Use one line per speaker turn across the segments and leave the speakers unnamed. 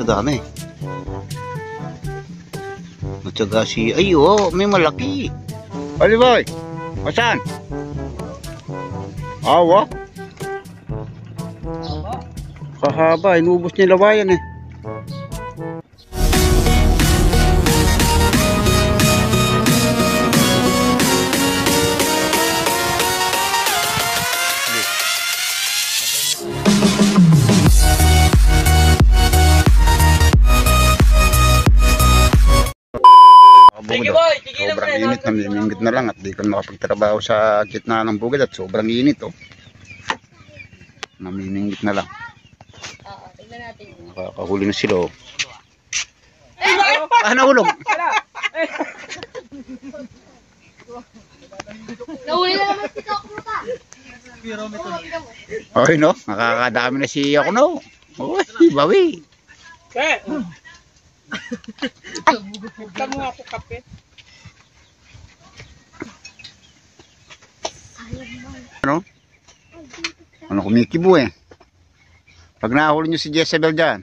Kadami. Matyaga si... Ay, oh, may malaki. Oliboy, asan? Awa? Kahaba, inubos niya lawayan eh. Sobrang init, namimingit na lang at di ko makapagtrabaho sa gitna ng bukid at sobrang init oh. Namimingit na lang.
Oo, tignan natin.
Nakakahuli na sila oh. Ah, nahulog.
Nahuli na naman si Kakuta.
Okay no, nakakadami na si ako no. Uy, bawi.
Bukta mo ako kape.
Ano? Ano kumikibo eh. Pag nahuli nyo si Jezebel dyan.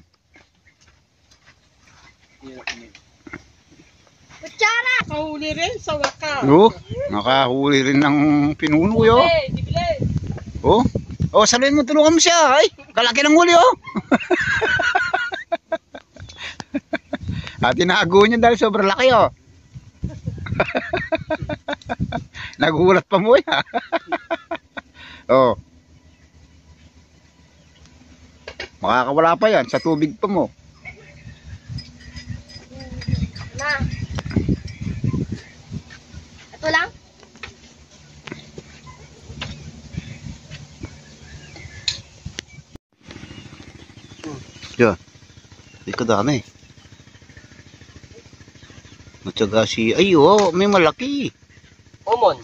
Kutsara!
Kahuli rin sa wakas.
Oh, nakahuli rin ng pinuno yo. Oh, oh, sabihin mo tulungan mo siya. Ay, kalaki ng huli oh. At tinago niya dahil sobrang laki oh. Nagulat pa mo ya. Oh. Makakawala pa yan sa tubig pa mo.
Na. Ito lang?
Diyan. Di ka dami. Matyaga si... Ay, oh, may malaki.
Omon.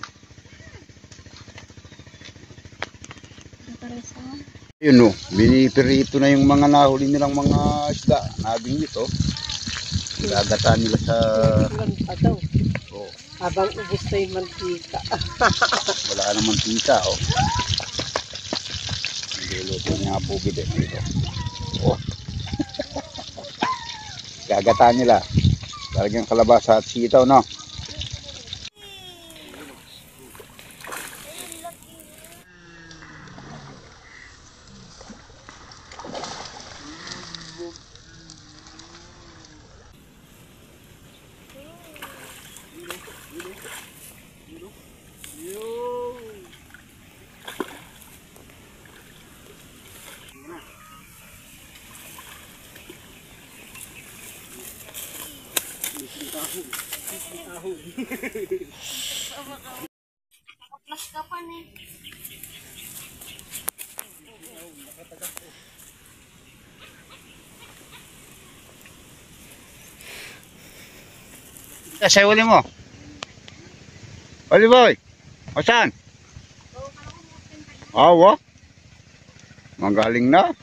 Yun oh, binipirito na yung mga nahuli nilang mga isda. Nabing ito. Gagataan nila sa...
Daw.
Oh,
Habang ubos na yung mantika.
wala naman tita oh. Hindi luto niya bukid eh. Dito. Oh. Gagataan nila. Talagang kalabasa at sitaw no.
Plus ka pa eh.
Sa uli mo. Oliboy, asan? Awa? Magaling na.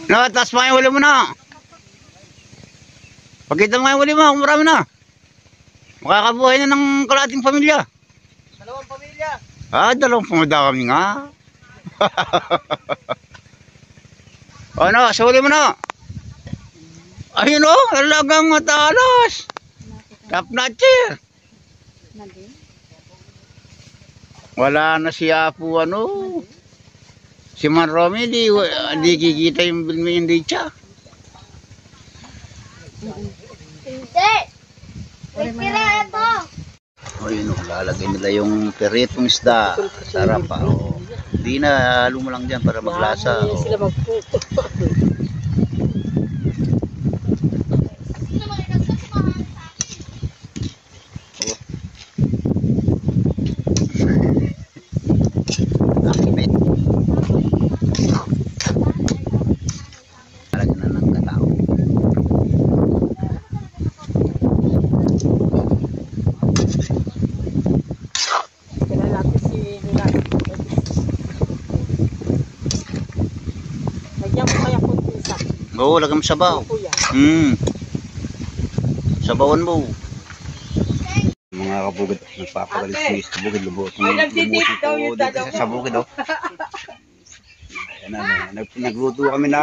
No, taas mo yung huli mo na. Pagkita mo yung huli mo, marami na. Makakabuhay na ng kalating pamilya.
Dalawang pamilya.
Ah, dalawang pamilya kami nga. Ano, sa huli mo na. Ayun o, talagang matalas. Top notcher. Wala na si Apo ano. Si Man Romy, di kikita yung bilmi yung ditsa.
Hindi! May tira ito!
O yun o, lalagay nila yung peritong isda. Sarap pa o. Hindi na, halo mo lang dyan para maglasa.
Hindi sila magputo.
Oo, lagam sabaw.
Kuya.
Sabawan mo. Mga kabukid, nagpapagalit ko sa bukid, lubot.
Ay, nagtitip daw yung
dito
dalawa.
sa bukid, oh. Ayan na, nagluto kami na.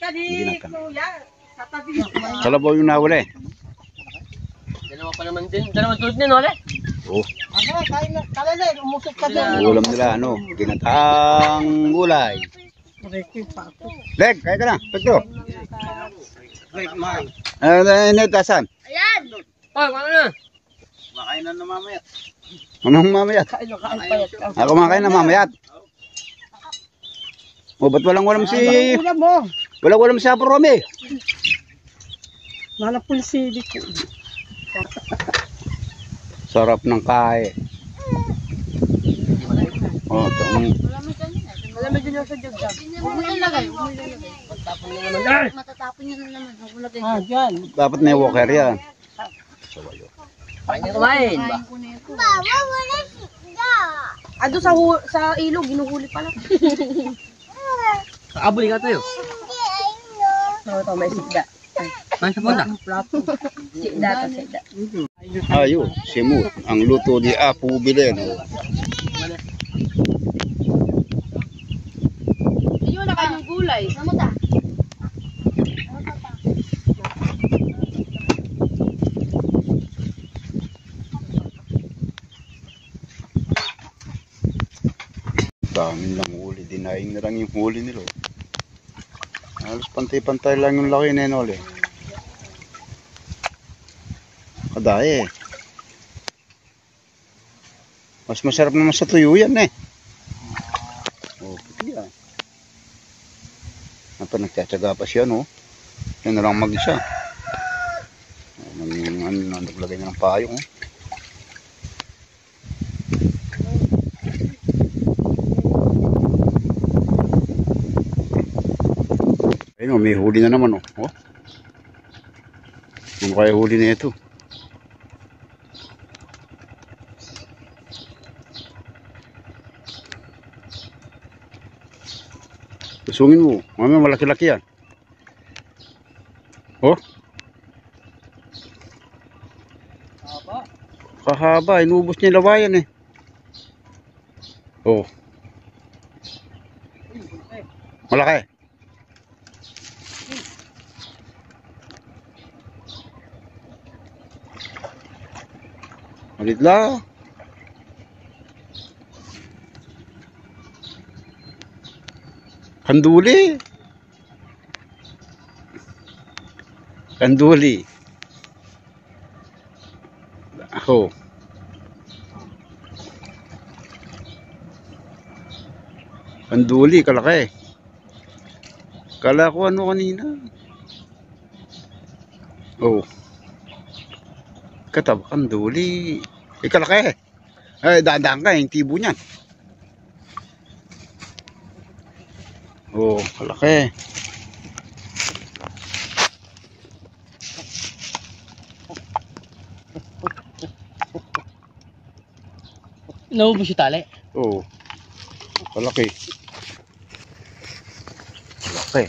Kani, kuya. Tatabi.
Kalabaw yung nahuli.
Dalawa pa naman din. Dalawa tulad din, wala?
Oo.
Ano, kain na. Kalala, umusok ka din.
Ulam nila, ano, ginatang gulay.
Rekin pa ako.
Leg, kaya ka na, Pedro. Initasan.
Ayan.
Oh, ano na?
Makain na mamayat. Anong mamayat?
Kain na, kain payat ka.
Ako makain na mamayat. O, ba't walang si...
Ulam mo.
Walang si Apo Romy?
Malapul sili ko.
Sarap ng kae. Oh, itong...
Alam mo dyan yung sa jog-jog.
Huwag mo ilagay.
Tapon na naman.
Matatapon niya na naman. Huwag mo lagay.
Ah, dyan.
Dapat may walker yan.
Kain na kumain ba?
Baba, wala siya.
Ado sa ilog, ginuhuli pala.
Abuli ka tayo.
Ito, may sigda.
Ay, sa punta.
Plato. Sigda ka, sigda.
Ayun, simut. Ang luto ni Apo Bilen.
Ayun, nakain yung gulay.
Namuta.
Dami lang huli. Dinaing na lang yung huli nila. Halos pantay-pantay lang yung laki na yun ulit. Kadaya eh. Mas masarap naman sa tuyo yan eh. Oh, piti yan. Nagtsatsaga pa siya, no? Yan na lang mag-isa. Naglagay na ng payong, oh. Ayun, may huli na naman, oh. Oh. Ano kaya huli na ito? Kusungin mo. Mamaya malaki-laki yan. Oh. Kahaba. Inubos niya yung lawayan eh. Oh. Malaki. Malit lang. Kanduli. Kanduli. Ako. Kanduli, kalaki. Kala ko ano kanina. Oh. Katab, kanduli. Kalaki. Ay, daan-daan ka, yung tibo niyan. Oh, kalaki.
Naubos yung tali.
Oh. Kalaki. Kalaki.